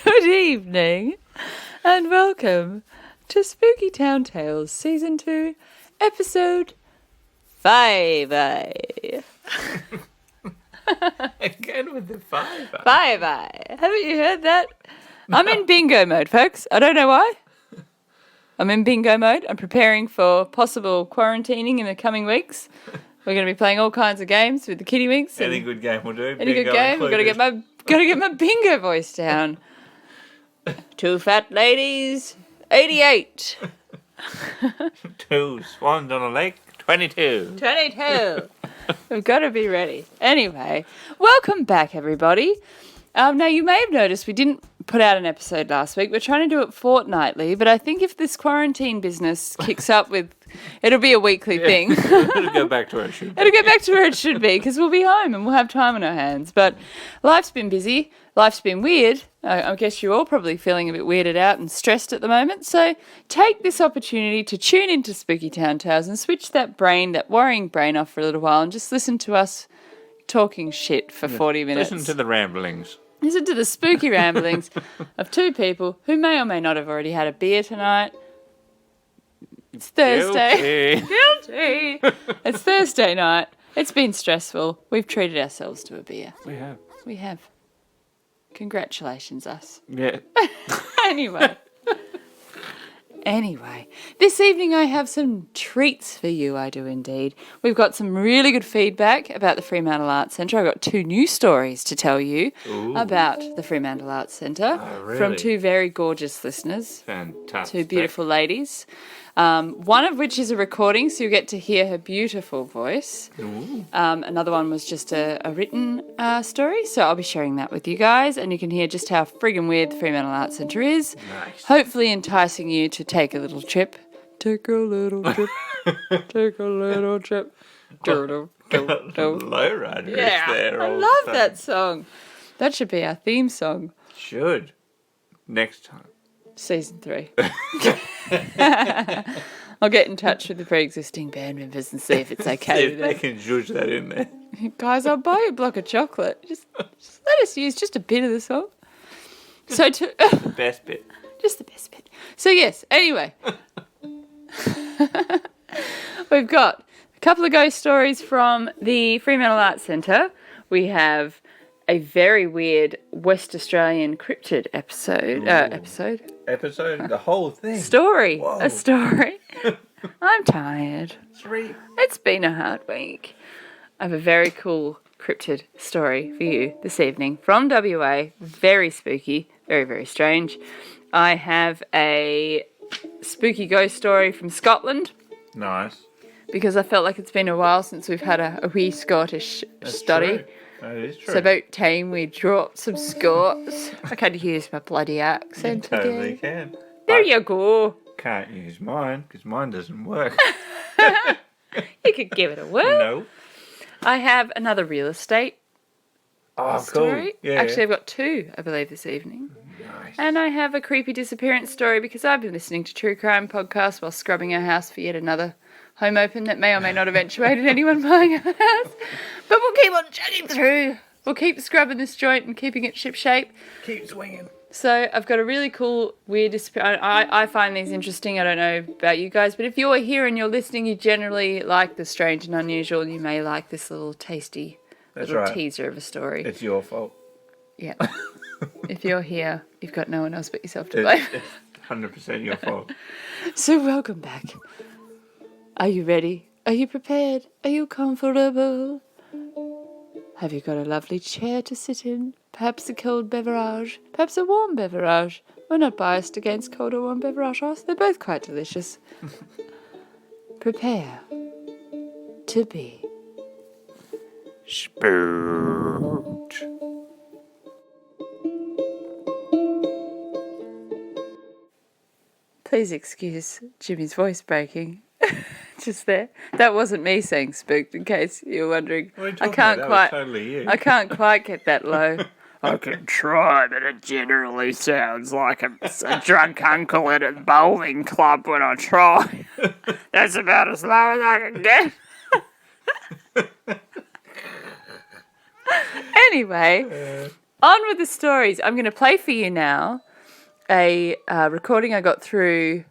Good evening and welcome to Spooky Town Tales Season 2, Episode 5. Again with the 5. 5. Haven't you heard that? I'm in bingo mode, folks. I don't know why. I'm in bingo mode. I'm preparing for possible quarantining in the coming weeks. We're going to be playing all kinds of games with the kitty winks. Any good game will do. Any good game. We've got to get my bingo voice down. 2 fat ladies, 88. 2 swans on a lake, 22. 22. We've got to be ready. Anyway, welcome back, everybody. Now, you may have noticed we didn't put out an episode last week. We're trying to do it fortnightly, but I think if this quarantine business kicks up with, it'll be a weekly thing. It'll go back to where it should be. It'll get back to where it should be because we'll be home and we'll have time on our hands. But life's been busy. Life's been weird. I guess you're all probably feeling a bit weirded out and stressed at the moment. So take this opportunity to tune into Spooky Town Tales and switch that worrying brain off for a little while and just listen to us talking shit for 40 minutes. Listen to the ramblings. Listen to the spooky ramblings of 2 people who may or may not have already had a beer tonight. It's Thursday. Guilty. It's Thursday night. It's been stressful. We've treated ourselves to a beer. We have. Congratulations, us. Yeah. Anyway, this evening I have some treats for you, I do indeed. We've got some really good feedback about the Fremantle Arts Centre. I've got 2 new stories to tell you about the Fremantle Arts Centre from 2 very gorgeous listeners. Fantastic. 2 beautiful ladies. One of which is a recording, so you get to hear her beautiful voice. Another one was just a written story, so I'll be sharing that with you guys, and you can hear just how friggin' weird the Fremantle Arts Centre is. Nice. Hopefully enticing you to take a little trip. Take a little trip. Take a little trip. Lowrider there. I love that song. That should be our theme song. Should. Next time. Season 3. I'll get in touch with the pre-existing band members and see if it's okay See if with they them. can judge that in there. Guys, I'll buy you a block of chocolate. Just let us use just a bit of the song. So The best bit. just the best bit. So yes, anyway. We've got a couple of ghost stories from the Fremantle Arts Centre. We have a very weird West Australian cryptid episode. The whole thing. Story. Whoa. A story. I'm tired. 3. It's been a hard week. I have a very cool cryptid story for you this evening from WA. Very spooky. Very, very strange. I have a spooky ghost story from Scotland. Nice. Because I felt like it's been a while since we've had a wee Scottish study. True. That is true. It's about time we dropped some Scots. I can't use my bloody accent You totally again. can. There you go. Can't use mine because mine doesn't work. You could give it a whirl. No. I have another real estate story. Cool. Yeah. Actually, I've got 2, I believe, this evening. Nice. And I have a creepy disappearance story because I've been listening to true crime podcasts while scrubbing our house for yet another home open that may or may not eventuate in anyone buying our house. But we'll keep on chugging through. We'll keep scrubbing this joint and keeping it shipshape. Keep swinging. So I've got a really cool, weird... I find these interesting. I don't know about you guys, but if you're here and you're listening, you generally like the strange and unusual, and you may like this little tasty teaser of a story. It's your fault. Yeah. If you're here, you've got no one else but yourself to blame. It's 100% your fault. So welcome back. Are you ready? Are you prepared? Are you comfortable? Have you got a lovely chair to sit in? Perhaps a cold beverage? Perhaps a warm beverage? We're not biased against cold or warm beverages. They're both quite delicious. Prepare to be Spooked. Please excuse Jimmy's voice breaking just there. That wasn't me saying spooked, in case you're wondering. What are you I talking can't about? quite. That was totally you. I can't quite get that low. I can try, but it generally sounds like a drunk uncle at a bowling club when I try. That's about as low as I can get. Anyway, on with the stories. I'm going to play for you now a recording I got through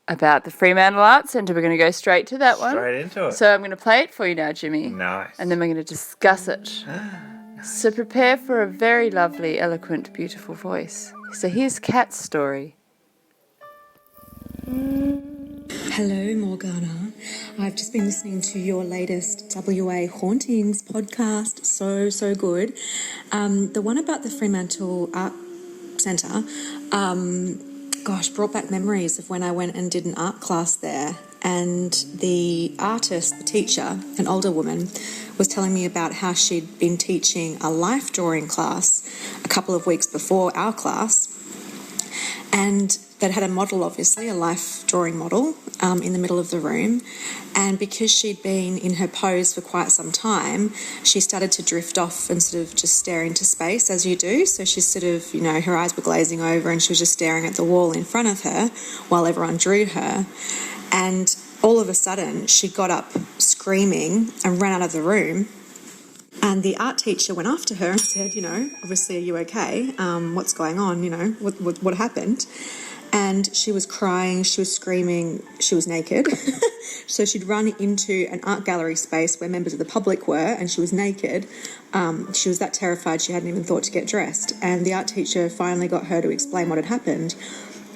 about the Fremantle Arts Centre. We're going to go straight to that one. Straight into it. So I'm going to play it for you now, Jimmy. Nice. And then we're going to discuss it. So prepare for a very lovely, eloquent, beautiful voice. So here's Kat's story. Hello, Morgana. I've just been listening to your latest WA Hauntings podcast. So good. The one about the Fremantle Art Centre, brought back memories of when I went and did an art class there. And the artist, the teacher, an older woman, was telling me about how she'd been teaching a life drawing class a couple of weeks before our class. And that had a model, obviously, a life drawing model in the middle of the room. And because she'd been in her pose for quite some time, she started to drift off and sort of just stare into space, as you do. So she's sort of, her eyes were glazing over and she was just staring at the wall in front of her while everyone drew her. And all of a sudden, she got up screaming and ran out of the room. And the art teacher went after her and said, obviously, are you okay? What's going on? What happened? And she was crying, she was screaming, she was naked. So she'd run into an art gallery space where members of the public were, and she was naked. She was that terrified she hadn't even thought to get dressed. And the art teacher finally got her to explain what had happened.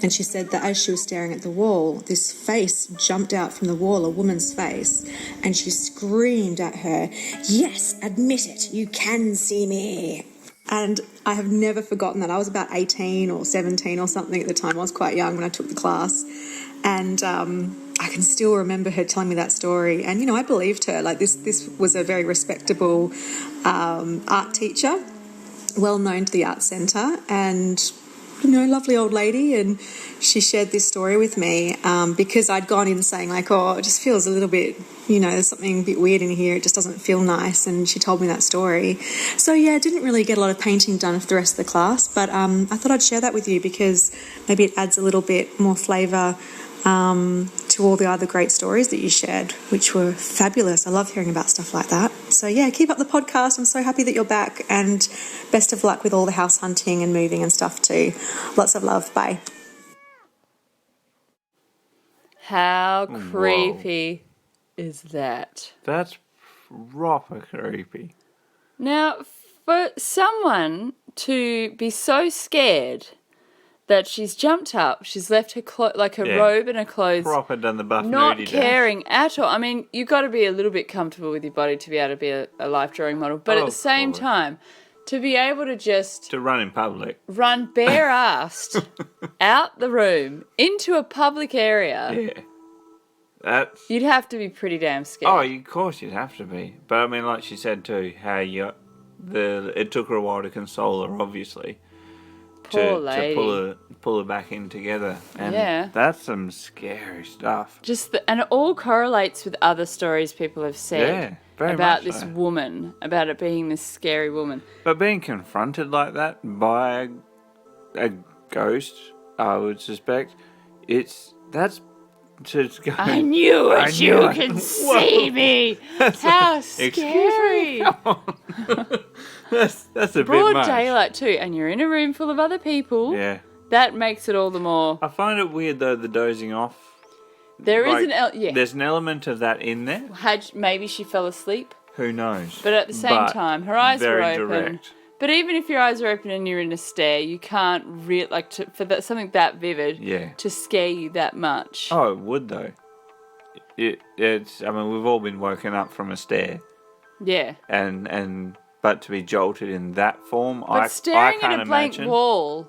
And she said that as she was staring at the wall, this face jumped out from the wall, a woman's face, and she screamed at her, "Yes, admit it, you can see me." And I have never forgotten that. I was about 18 or 17 or something at the time. I was quite young when I took the class. And I can still remember her telling me that story. And, I believed her. Like, this was a very respectable art teacher, well known to the art centre, and lovely old lady. And she shared this story with me because I'd gone in saying it just feels a little bit, there's something a bit weird in here. It just doesn't feel nice. And she told me that story. So yeah, I didn't really get a lot of painting done for the rest of the class, but I thought I'd share that with you because maybe it adds a little bit more flavour to all the other great stories that you shared, which were fabulous. I love hearing about stuff like that. So yeah, keep up the podcast. I'm so happy that you're back, and best of luck with all the house hunting and moving and stuff too. Lots of love. Bye. How creepy is that? That's proper creepy. Now, for someone to be so scared that she's jumped up, she's left her robe and her clothes, Proper done the buff not nudie caring at all. I mean, you've got to be a little bit comfortable with your body to be able to be a life drawing model, but at the same time, to be able to just to run in public. run bare-assed out the room into a public area, Yeah. That's... you'd have to be pretty damn scared. Oh, of course you'd have to be. But I mean, like she said too, how it took her a while to console her, obviously. Poor lady. To pull her back in together. And Yeah. that's some scary stuff. And it all correlates with other stories people have said Yeah, very about much this so. woman, about it being this scary woman. But being confronted like that by a ghost, I would suspect, that's just going... I knew it, I you knew it. can Whoa. see me. How scary. That's a bit Broad much. daylight too, and you're in a room full of other people. Yeah. That makes it all the more... I find it weird though, the dozing off. There is Like, There's an element of that in there. Maybe she fell asleep, Who knows? but at the same time, her eyes were very open. direct. But even if your eyes are open and you're in a stare, you can't something that vivid Yeah. to scare you that much. Oh, it would though. It's. I mean, we've all been woken up from a stare, Yeah. and But to be jolted in that form, But I staring can't at a blank imagine. wall.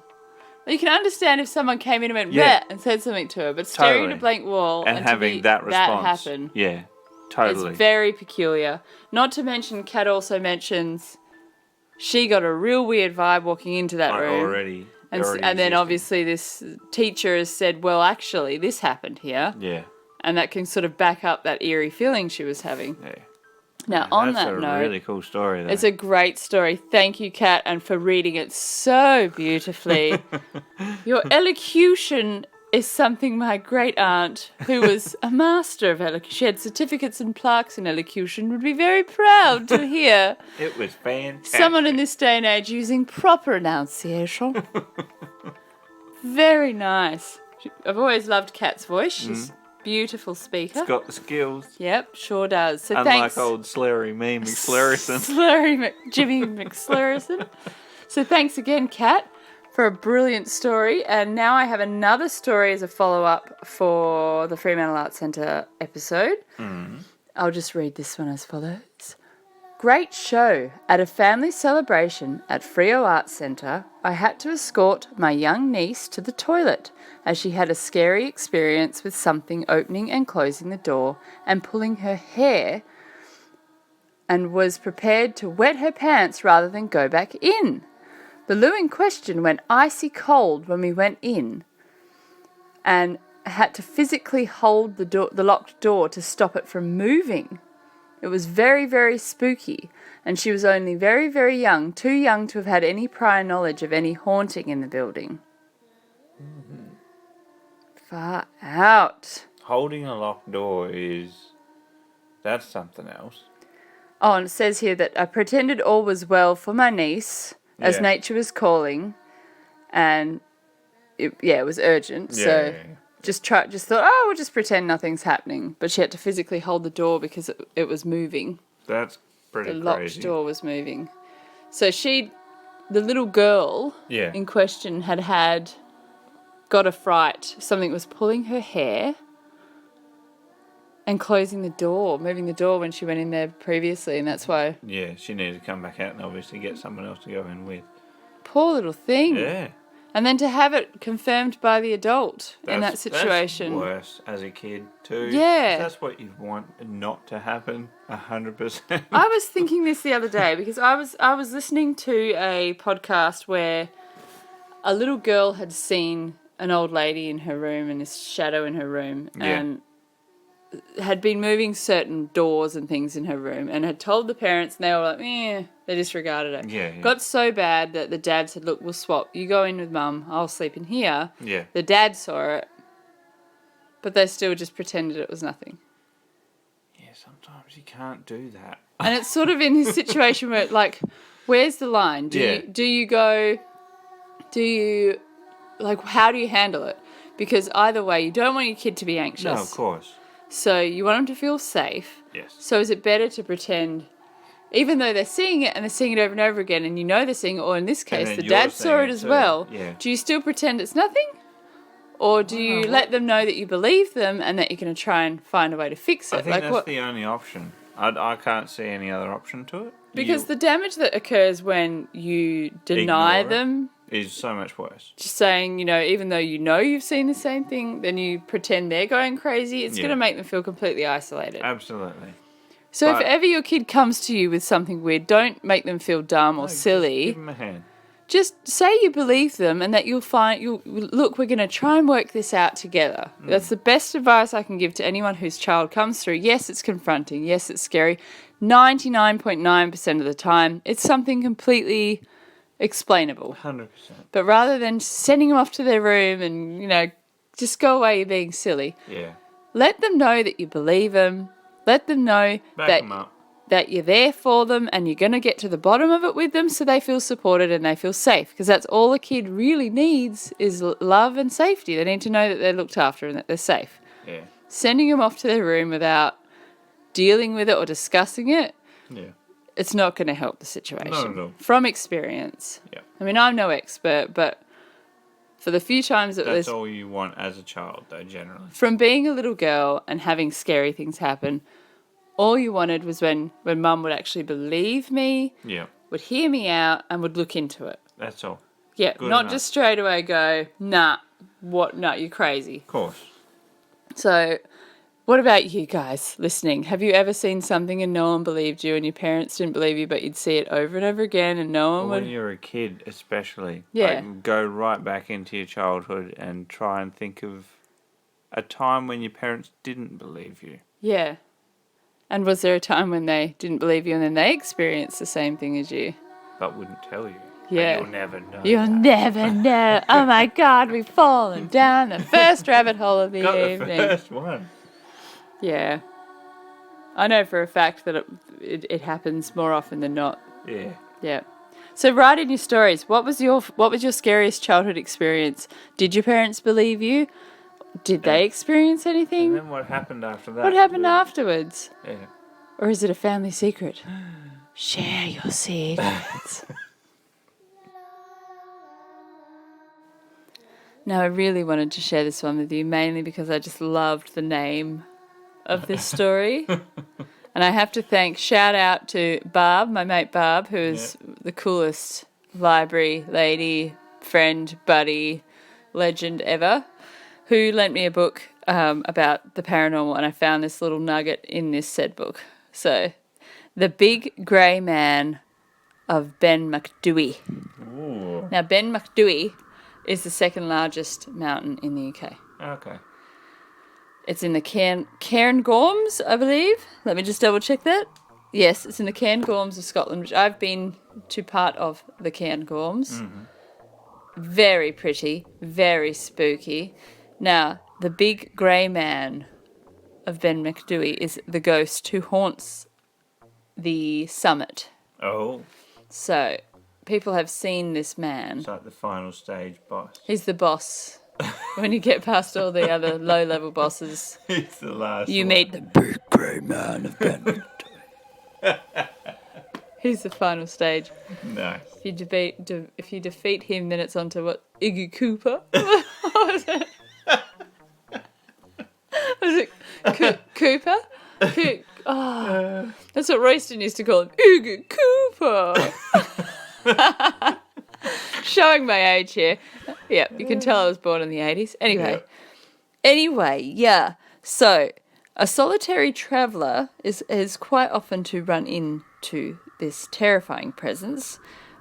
You can understand if someone came in and went, Yeah. "Bleh," and said something to her, but staring at Totally. a blank wall And to having be, that response. happen. Yeah, totally. It's very peculiar. Not to mention, Kat also mentions she got a real weird vibe walking into that Like room. already And then existing. obviously this teacher has said, well, actually, this happened here. Yeah, And that can sort of back up that eerie feeling she was having. yeah. Now, on That's that a note, really cool story, though. it's a great story. Thank you, Kat, and for reading it so beautifully. Your elocution is something my great aunt, who was a master of elocution, she had certificates and plaques in elocution, would be very proud to hear It was fantastic. someone in this day and age using proper enunciation. Very nice. I've always loved Kat's voice. She's a beautiful speaker. It's got the skills. Yep, sure does. So Unlike thanks. old slurry me McSlurrison. Jimmy McSlurrison. So thanks again, Kat, for a brilliant story. And now I have another story as a follow-up for the Fremantle Arts Centre episode. I'll just read this one as follows. Great show. At a family celebration at Freo Arts Centre, I had to escort my young niece to the toilet as she had a scary experience with something opening and closing the door and pulling her hair, and was prepared to wet her pants rather than go back in. The loo in question went icy cold when we went in and had to physically hold the locked door to stop it from moving. It was very, very spooky, and she was only very, very young, too young to have had any prior knowledge of any haunting in the building. Far out. Holding a locked door that's something else. Oh, and it says here that I pretended all was well for my niece, as Yeah. nature was calling, and it was urgent, so... Yeah. Just thought, oh, we'll just pretend nothing's happening. But she had to physically hold the door because it was moving. That's pretty The locked crazy. door was moving. So the little girl Yeah. in question had got a fright. Something was pulling her hair and closing the door, moving the door when she went in there previously. And that's why, Yeah, she needed to come back out and obviously get someone else to go in with. poor little thing. Yeah. And then to have it confirmed by the adult in that situation. That's worse as a kid too. Yeah. That's what you want not to happen 100%. I was thinking this the other day because I was listening to a podcast where a little girl had seen an old lady in her room and this shadow in her room and had been moving certain doors and things in her room and had told the parents and they were like, they disregarded it. Yeah. Got so bad that the dad said, look, we'll swap. You go in with mum, I'll sleep in here. Yeah. The dad saw it, but they still just pretended it was nothing. Yeah, sometimes you can't do that. And it's sort of in this situation where, like, where's the line? Do you how do you handle it? Because either way, you don't want your kid to be anxious. No, of course. So you want them to feel safe. Yes. So is it better to pretend, even though they're seeing it and they're seeing it over and over again, and you know they're seeing it, or in this case, then the you're dad saw seeing it it as too. well, Yeah. do you still pretend it's nothing? Or do you let them know that you believe them and that you're going to try and find a way to fix it? I think that's the only option. I can't see any other option to it. Because the damage that occurs when you deny Ignore it. them, is so much worse. just saying, even though you've seen the same thing, then you pretend they're going crazy, it's Yeah. going to make them feel completely isolated. Absolutely. So but- if ever your kid comes to you with something weird, don't make them feel dumb or Just silly. give them a hand. Just say you believe them and that look, we're going to try and work this out together. That's the best advice I can give to anyone whose child comes through. Yes, it's confronting. Yes, it's scary. 99.9% of the time, it's something completely explainable. 100%. But rather than sending them off to their room and, just go away, you're being silly, Yeah. let them know that you believe them. Let them know Back them up. that you're there for them and you're going to get to the bottom of it with them so they feel supported and they feel safe. Because that's all a kid really needs is love and safety. They need to know that they're looked after and that they're safe. Yeah. Sending them off to their room without dealing with it or discussing it, Yeah. it's not going to help the situation. Not at all. From experience. Yeah. I mean, I'm no expert, but for the few times that That's all you want as a child, though, generally. from being a little girl and having scary things happen, all you wanted was when mum would actually believe me Yeah. would hear me out and would look into it. That's all. Yeah, Good not enough. just straight away go, nah, what? No, you're crazy. Of course. So, what about you guys listening? Have you ever seen something and no one believed you and your parents didn't believe you, but you'd see it over and over again and no one Or would? when you're a kid, especially. Yeah. Like, go right back into your childhood and try and think of a time when your parents didn't believe you. Yeah. And was there a time when they didn't believe you and then they experienced the same thing as you? But wouldn't tell you. Yeah. But you'll never know. You'll that. never know. Oh my God, we've fallen down the first rabbit hole of the Got the evening. first one. Yeah. I know for a fact that it happens more often than not. Yeah. Yeah. So write in your stories. What was your scariest childhood experience? Did your parents believe you? Did they experience And anything? then what happened after that? What happened afterwards? Yeah. Or is it a family secret? Share your secrets. Now, I really wanted to share this one with you, mainly because I just loved the name of this story. And I have to shout out to Barb, my mate Barb, who is the coolest library lady, friend, buddy, legend ever, who lent me a book about the paranormal, and I found this little nugget in this said book. So, The Big Grey Man of Ben Macdui. Ooh. Now, Ben Macdui is the second largest mountain in the UK. Okay. It's in the Cairngorms, I believe. Let me just double check that. Yes, it's in the Cairngorms of Scotland, which I've been to part of the Cairngorms. Mm-hmm. Very pretty, very spooky. Now, the big grey man of Ben Macdui is the ghost who haunts the summit. Oh. So, people have seen this man. It's like the final stage boss. He's the boss. When you get past all the other low-level bosses, It's the last you one. meet the big grey man of Ben Macdui. He's the final stage. Nice. If you defeat him, then it's on to what? Iggy Cooper? What was it? Was it Cooper? That's what Royston used to call him. Iggy Cooper. Showing my age here. Yeah, you can tell I was born in the 80s. Anyway, yeah. So, a solitary traveller is quite often to run into this terrifying presence,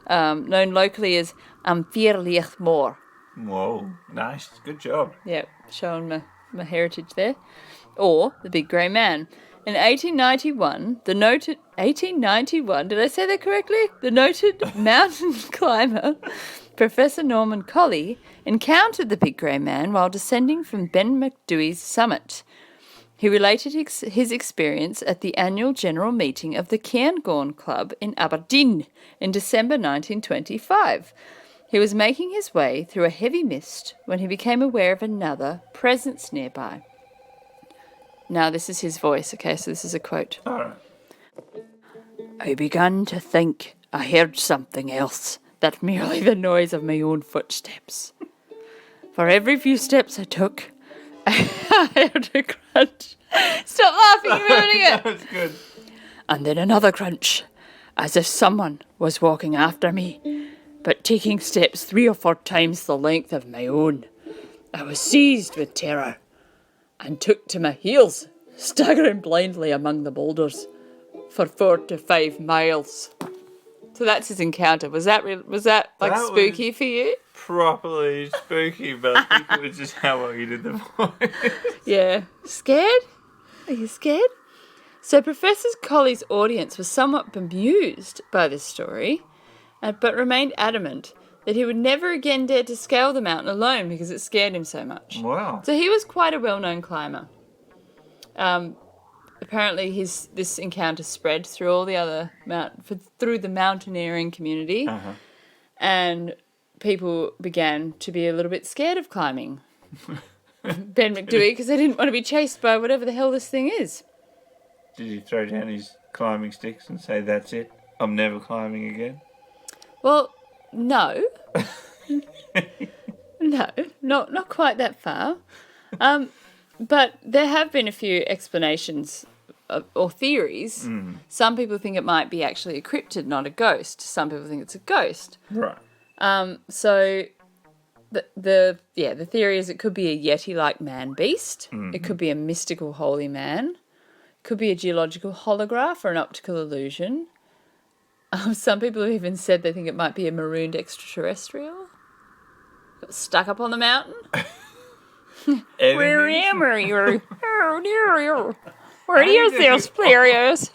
known locally as Amphirliach Mór. Whoa. Nice. Good job. Yeah, showing my heritage there. Or the Big Grey Man. In 1891, did I say that correctly? The noted mountain climber, Professor Norman Colley, encountered the Big Grey Man while descending from Ben Macdui's summit. He related his experience at the annual general meeting of the Cairngorm Club in Aberdeen in December 1925. He was making his way through a heavy mist when he became aware of another presence nearby. Now, this is his voice, okay, so this is a quote. All right. I began to think I heard something else than merely the noise of my own footsteps. For every few steps I took, I heard a crunch. Stop laughing, you're ruining it. That's good. And then another crunch, as if someone was walking after me, but taking steps 3 or 4 times the length of my own. I was seized with terror and took to my heels, staggering blindly among the boulders for 4 to 5 miles. So that's his encounter. Was that like That spooky was- for you? Properly spooky, but I think it was just how well you did the voice. Yeah. Scared? Are you scared? So Professor Colley's audience was somewhat bemused by this story, but remained adamant that he would never again dare to scale the mountain alone because it scared him so much. Wow. So he was quite a well-known climber. Apparently, this encounter spread through all the other through the mountaineering community, and people began to be a little bit scared of climbing Ben Macdui because they didn't want to be chased by whatever the hell this thing is. Did he throw down his climbing sticks and say, "That's it, I'm never climbing again"? Well, no, no, not quite that far. But there have been a few explanations or theories. Some people think it might be actually a cryptid, not a ghost. Some people think it's a ghost. Right. So the theory is it could be a Yeti-like man-beast. It could be a mystical holy man. It could be a geological holograph or an optical illusion. Some people have even said they think it might be a marooned extraterrestrial. Got stuck up on the mountain. Where am I? Where are you, those players?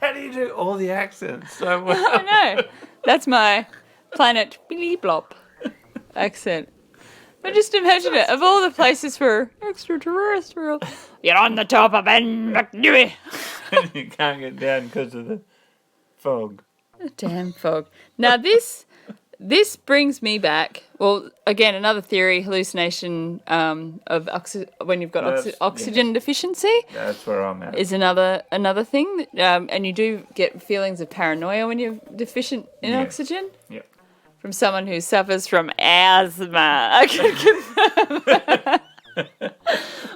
How do you do all the accents so well? I know. That's my planet Billy Blop accent. But just imagine it. Of all the places for extraterrestrial, you're on the top of Ben McNewy. You can't get down because of the fog. Damn fog. Now this brings me back. Well, again, another theory, hallucination of when you've got oxygen deficiency. That's where I'm at. Is another thing, and you do get feelings of paranoia when you're deficient in oxygen. Yep. From someone who suffers from asthma, I can confirm.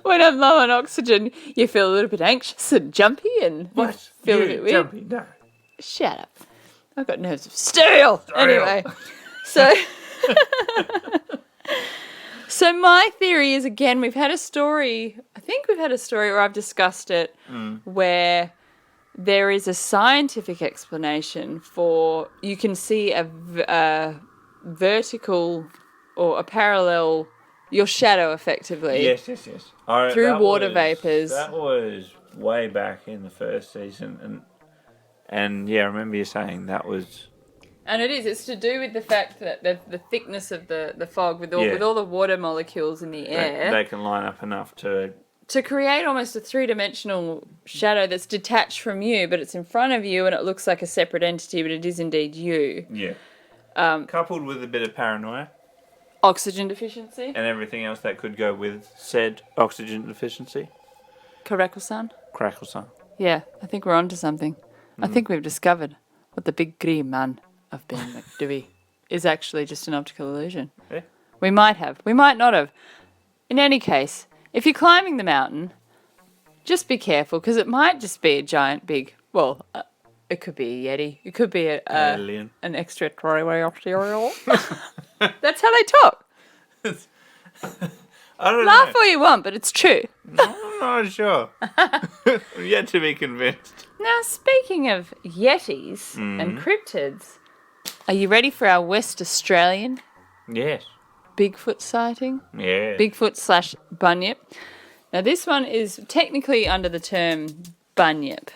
When I'm low on oxygen, you feel a little bit anxious and jumpy and feel a bit weird. Jumpy, no. Shut up. I've got nerves of steel. Anyway, so so my theory is, again, we've had a story, I think we've had a story where I've discussed it, where there is a scientific explanation for, you can see a vertical or a parallel, your shadow effectively. Yes. Through water vapours. That was way back in the first season, and yeah, I remember you saying that was. And it's to do with the fact that the thickness of the fog with all the water molecules in the air. They can line up enough to create almost a three-dimensional shadow that's detached from you, but it's in front of you and it looks like a separate entity, but it is indeed you. Yeah. Coupled with a bit of paranoia. Oxygen deficiency. And everything else that could go with said oxygen deficiency. Crackle-san. Crackle-san. Yeah, I think we're onto something. I think we've discovered what the big green man of Ben McDewey is actually just an optical illusion. Yeah. We might have. We might not have. In any case, if you're climbing the mountain, just be careful, because it might just be a giant big, it could be a Yeti. It could be Alien. an extraterrestrial. That's how they talk. I don't Laugh know. all you want, but it's true. I'm not sure. I'm yet to be convinced. Now, speaking of Yetis and cryptids, are you ready for our West Australian Yes. Bigfoot sighting? Yeah. Bigfoot / bunyip. Now, this one is technically under the term bunyip,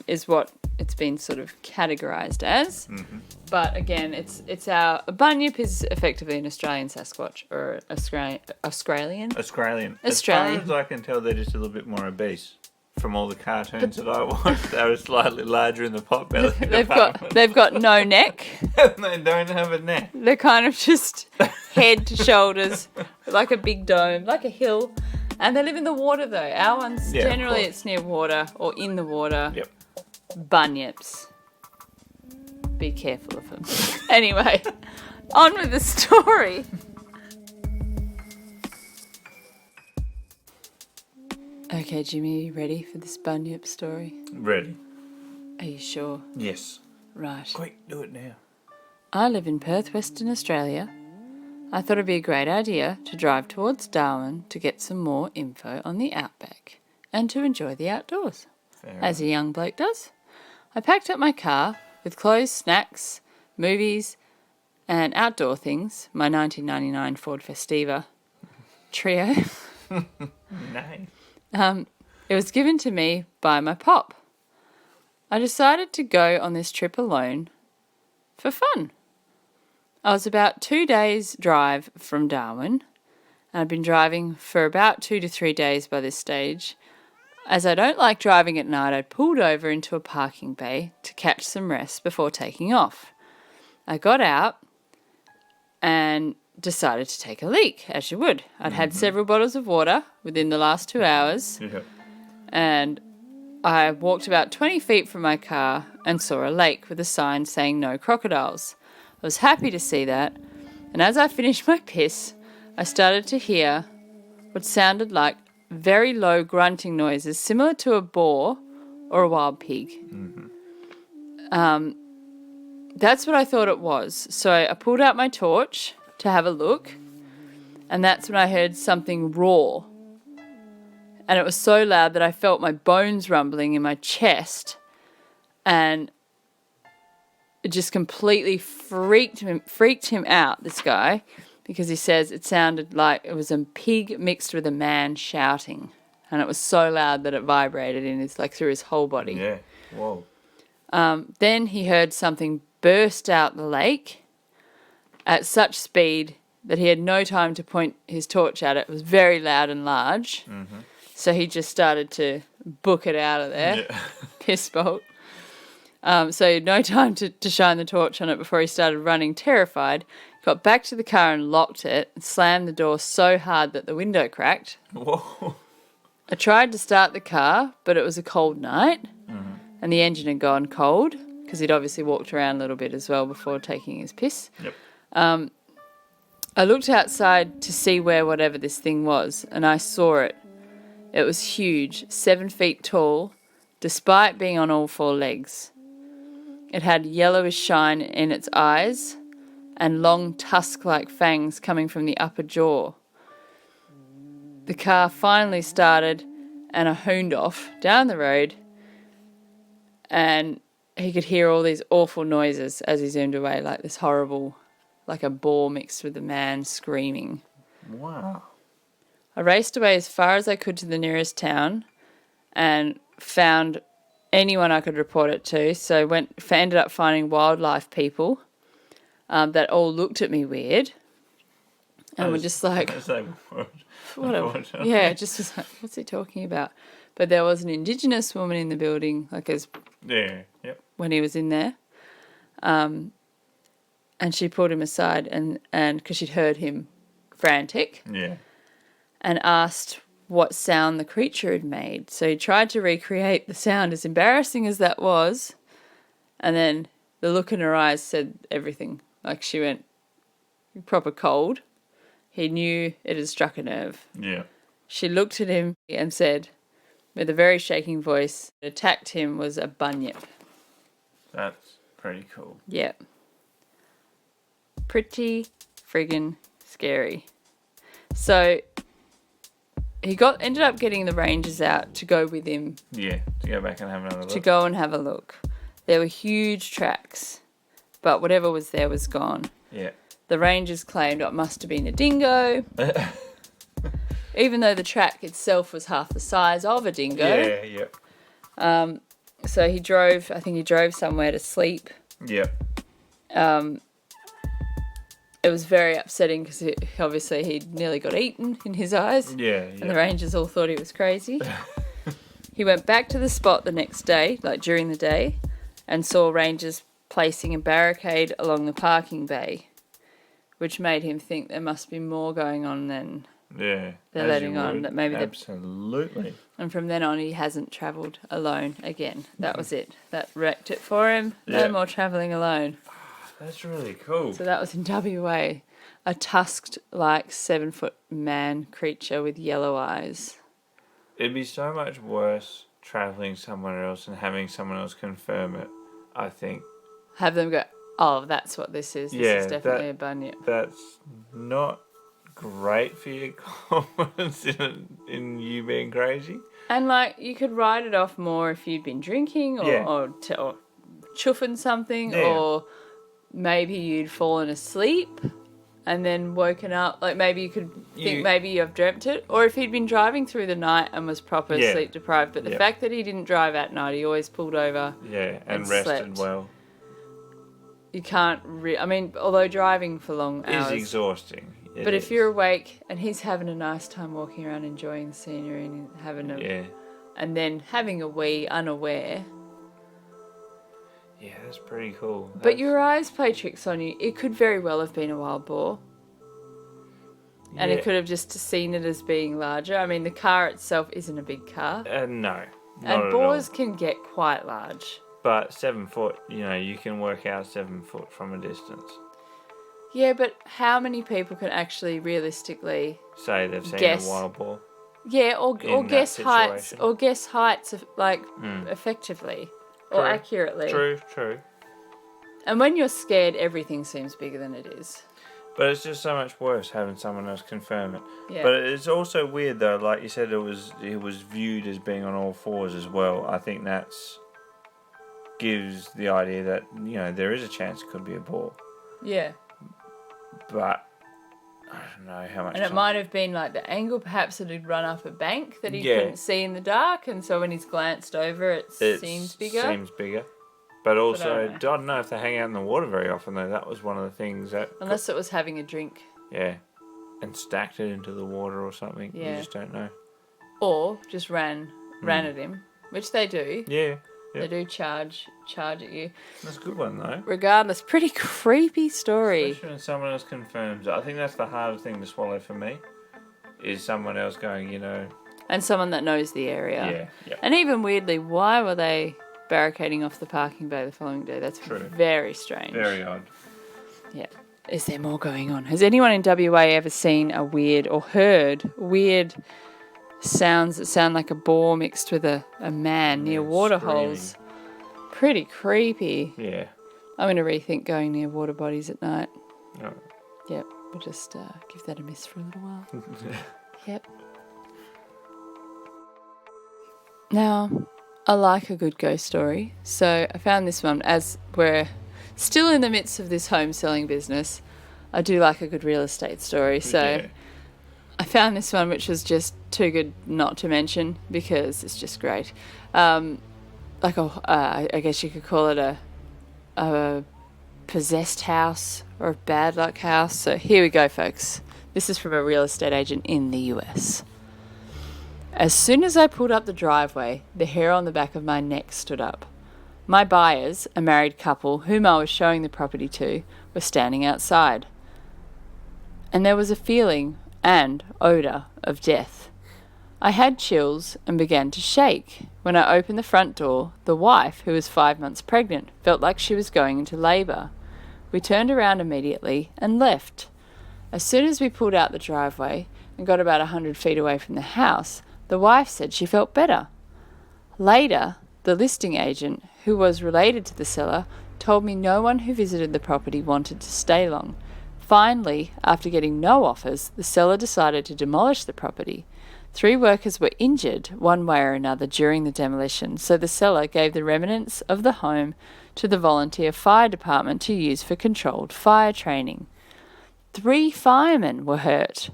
is what it's been sort of categorised as. Mm-hmm. But again, a bunyip is effectively an Australian Sasquatch or Australian. Australian. As far as I can tell, they're just a little bit more obese. From all the cartoons that I watched, they were slightly larger in the pot belly. They've got no neck. They don't have a neck. They're kind of just head to shoulders, like a big dome, like a hill. And they live in the water, though. Our ones, generally it's near water or in the water. Yep. Bunyips. Be careful of them. Anyway, on with the story. Okay, Jimmy, are you ready for this bunyip story? Ready. Are you sure? Yes. Right. Quick, do it now. I live in Perth, Western Australia. I thought it'd be a great idea to drive towards Darwin to get some more info on the outback and to enjoy the outdoors, as a young bloke does. I packed up my car with clothes, snacks, movies, and outdoor things, my 1999 Ford Festiva Trio. Nice. It was given to me by my pop. I decided to go on this trip alone for fun. I was about 2 days' drive from Darwin, and I've been driving for about 2 to 3 days by this stage. As I don't like driving at night, I pulled over into a parking bay to catch some rest before taking off. I got out and decided to take a leak, as you would. I'd had several bottles of water within the last 2 hours, and I walked about 20 feet from my car and saw a lake with a sign saying no crocodiles. I was happy to see that, and as I finished my piss, I started to hear what sounded like very low grunting noises similar to a boar or a wild pig. That's what I thought it was. So I pulled out my torch to have a look, and that's when I heard something roar. And it was so loud that I felt my bones rumbling in my chest, and it just completely freaked him out, this guy, because he says it sounded like it was a pig mixed with a man shouting. And it was so loud that it vibrated through his whole body. Yeah. Whoa. Then he heard something burst out the lake at such speed that he had no time to point his torch at it. It was very loud and large. Mm-hmm. So he just started to book it out of there. Yeah. Piss bolt. So he had no time to shine the torch on it before he started running, terrified. Got back to the car and locked it and slammed the door so hard that the window cracked. Whoa. I tried to start the car, but it was a cold night and the engine had gone cold because he'd obviously walked around a little bit as well before taking his piss. Yep. I looked outside to see where whatever this thing was, and I saw it. It was huge, 7 feet tall, despite being on all 4 legs. It had yellowish shine in its eyes and long tusk-like fangs coming from the upper jaw. The car finally started and I hooned off down the road, and he could hear all these awful noises as he zoomed away, like this horrible, like a boar mixed with a man screaming. Wow. I raced away as far as I could to the nearest town and found anyone I could report it to. So ended up finding wildlife people that all looked at me weird and were just like, yeah, just was like, what's he talking about? But there was an Indigenous woman in the building, when he was in there, and she pulled him aside and because she'd heard him frantic, and asked what sound the creature had made. So he tried to recreate the sound, as embarrassing as that was, and then the look in her eyes said everything. Like, she went proper cold. He knew it had struck a nerve. Yeah. She looked at him and said, with a very shaking voice, that attacked him was a bunyip. That's pretty cool. Yep. Pretty friggin' scary. So he ended up getting the rangers out to go with him. Yeah, to go back and have another look. To go and have a look. There were huge tracks, but whatever was there was gone. Yeah. The rangers claimed it must have been a dingo, even though the track itself was half the size of a dingo. Yeah. So he drove somewhere to sleep. Yeah. It was very upsetting because obviously he'd nearly got eaten in his eyes. Yeah. And the rangers all thought he was crazy. He went back to the spot the next day, like during the day, and saw rangers placing a barricade along the parking bay, which made him think there must be more going on than they're letting on. That maybe absolutely. And from then on, he hasn't travelled alone again. That was it. That wrecked it for him. No more travelling alone. That's really cool. So that was in WA. A tusked, like 7-foot man creature with yellow eyes. It'd be so much worse travelling somewhere else and having someone else confirm it, I think. Have them go, oh, that's what this is. This is definitely a bunyip. That's not great for your confidence in you being crazy. And, like, you could write it off more if you'd been drinking or chuffing something, or maybe you'd fallen asleep and then woken up. Like, maybe you could think maybe you've dreamt it. Or if he'd been driving through the night and was proper sleep deprived. But the fact that he didn't drive at night, he always pulled over and rested slept. Well. You can't I mean, although driving for long hours is exhausting. But if you're awake and he's having a nice time walking around enjoying the scenery and having and then having a wee unaware. Yeah, that's pretty cool. But your eyes play tricks on you. It could very well have been a wild boar. And it could have just seen it as being larger. I mean, the car itself isn't a big car. No. And boars can get quite large. But 7 foot, you can work out 7 foot from a distance. Yeah, but how many people can actually realistically say they've seen guess a wild boar? Yeah, or that guess heights, situation. or guess heights effectively or True. accurately. True. And when you're scared, everything seems bigger than it is. But it's just so much worse having someone else confirm it. Yeah. But it's also weird though, like you said, it was viewed as being on all fours as well. I think that's gives the idea that, you know, there is a chance it could be a boar. Yeah. But I don't know how much. And it time. might have been like the angle, perhaps it had run up a bank that he Yeah. couldn't see in the dark, and so when he's glanced over, it seems bigger. Seems bigger. But also, I I don't don't know if they hang out in the water very often though. That was one of the things that. Unless it was having a drink. Yeah. And stacked it into the water or something. Yeah. You just don't know. Or just ran at him, which they do. Yeah. They do charge at you. That's a good one though. Regardless, pretty creepy story. Especially when someone else confirms it. I think that's the hardest thing to swallow for me. Is someone else going, you know. And someone that knows the area. Yeah. And even weirdly, why were they barricading off the parking bay the following day? That's True. very strange. Very odd. Yeah. Is there more going on? Has anyone in WA ever seen a weird or heard weird sounds that sound like a boar mixed with a man near water screaming. holes? Pretty creepy. Yeah. I'm going to rethink going near water bodies at night. Oh. Yep. We'll just give that a miss for a little while. Yep. Now, I like a good ghost story. So I found this one as we're still in the midst of this home selling business. I do like a good real estate story. So Yeah. I found this one which was just too good not to mention because it's just great. I guess you could call it a possessed house or a bad luck house. So here we go, folks. This is from a real estate agent in the US. As soon as I pulled up the driveway, the hair on the back of my neck stood up. My buyers, a married couple whom I was showing the property to, were standing outside. And there was a feeling and odour of death. I had chills and began to shake. When I opened the front door, the wife, who was 5 months pregnant, felt like she was going into labour. We turned around immediately and left. As soon as we pulled out the driveway and got about 100 feet away from the house, the wife said she felt better. Later, the listing agent, who was related to the seller, told me no one who visited the property wanted to stay long. Finally, after getting no offers, the seller decided to demolish the property. 3 workers were injured one way or another during the demolition, so the seller gave the remnants of the home to the volunteer fire department to use for controlled fire training. 3 firemen were hurt,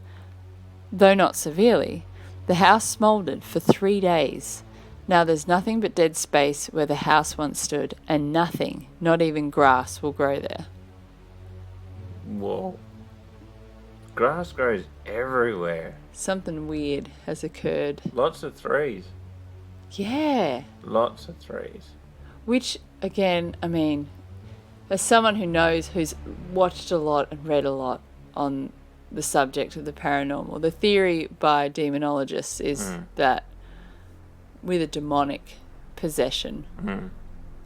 though not severely. The house smouldered for 3 days. Now there's nothing but dead space where the house once stood, and nothing, not even grass, will grow there. Whoa. Grass grows everywhere. Something weird has occurred. Lots of 3s. Yeah. Lots of 3s. Which, again, I mean, as someone who knows, who's watched a lot and read a lot on the subject of the paranormal, the theory by demonologists is that with a demonic possession,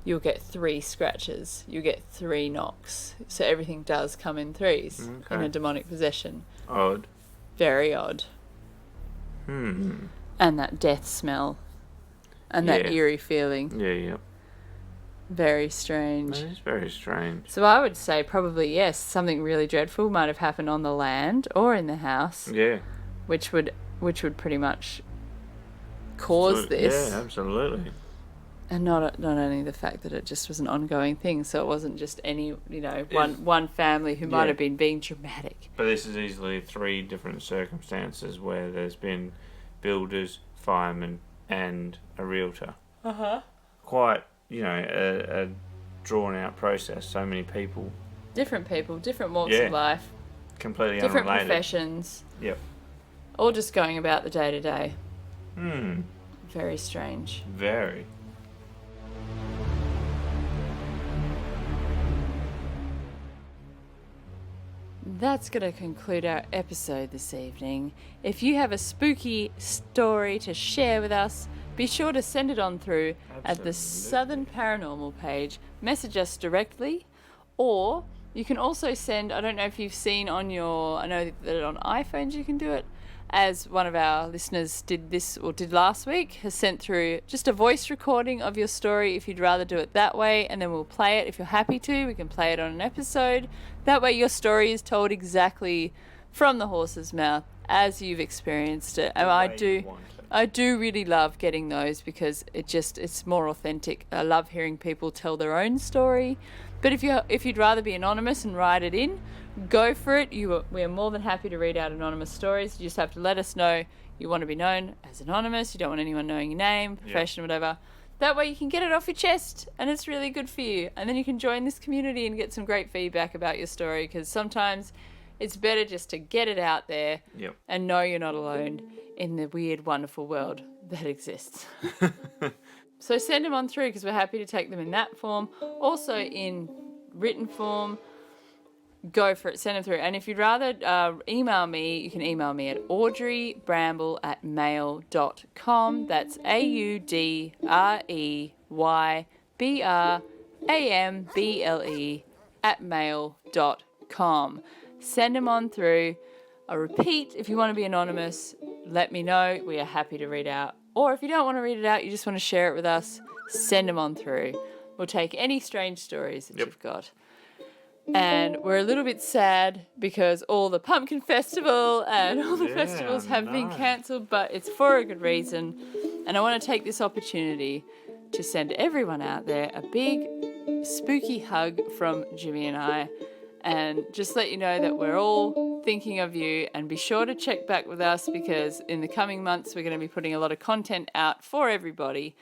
you'll get 3 scratches, you'll get 3 knocks. So everything does come in 3s in a demonic possession. Odd. Very odd. And that death smell. And that eerie feeling. Yeah. Very strange. That is very strange. So I would say probably yes, something really dreadful might have happened on the land or in the house, Yeah. which would pretty much cause this. Yeah, absolutely. And not only the fact that it just was an ongoing thing, so it wasn't just any, one family who might have been being dramatic. But this is easily 3 different circumstances where there's been builders, firemen, and a realtor. Quite, a drawn-out process. So many people. Different people, different walks of life, Completely different unrelated. professions. Yep. All just going about the day-to-day. Hmm. Very strange. Very. That's going to conclude our episode this evening. If you have a spooky story to share with us, be sure to send it on through at the Southern Paranormal page. Message us directly, or you can also send, I don't know if you've seen on your, I know that on iPhones you can do it, as one of our listeners did last week, has sent through just a voice recording of your story if you'd rather do it that way, and then we'll play it if you're happy to. We can play it on an episode. That way your story is told exactly from the horse's mouth as you've experienced it. And I do really love getting those because it's more authentic. I love hearing people tell their own story. But if you'd rather be anonymous and write it in, go for it. We are more than happy to read out anonymous stories. You just have to let us know you want to be known as anonymous. You don't want anyone knowing your name, profession, whatever. That way you can get it off your chest and it's really good for you. And then you can join this community and get some great feedback about your story, because sometimes it's better just to get it out there and know you're not alone in the weird, wonderful world that exists. So send them on through, because we're happy to take them in that form. Also in written form, go for it. Send them through. And if you'd rather email me, you can email me at audreybramble@mail.com. That's AUDREYBRAMBLE@mail.com. Send them on through. I repeat, if you want to be anonymous, let me know. We are happy to read out. Or if you don't want to read it out, you just want to share it with us, send them on through. We'll take any strange stories that you've got. And we're a little bit sad because all the Pumpkin Festival and all the festivals have been cancelled, but it's for a good reason. And I want to take this opportunity to send everyone out there a big spooky hug from Jimmy and I, and just let you know that we're all thinking of you, and be sure to check back with us, because in the coming months we're going to be putting a lot of content out for everybody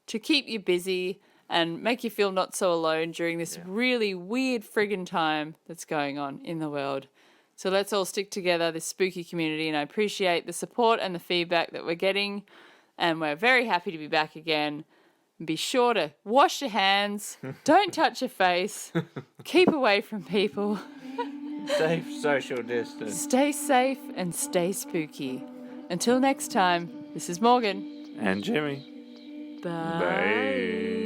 to keep you busy and make you feel not so alone during this really weird friggin' time that's going on in the world. So let's all stick together, this spooky community, and I appreciate the support and the feedback that we're getting, and we're very happy to be back again. Be sure to wash your hands, don't touch your face, keep away from people. Safe social distance. Stay safe and stay spooky. Until next time, this is Morgan. And Jimmy. Bye. Bye.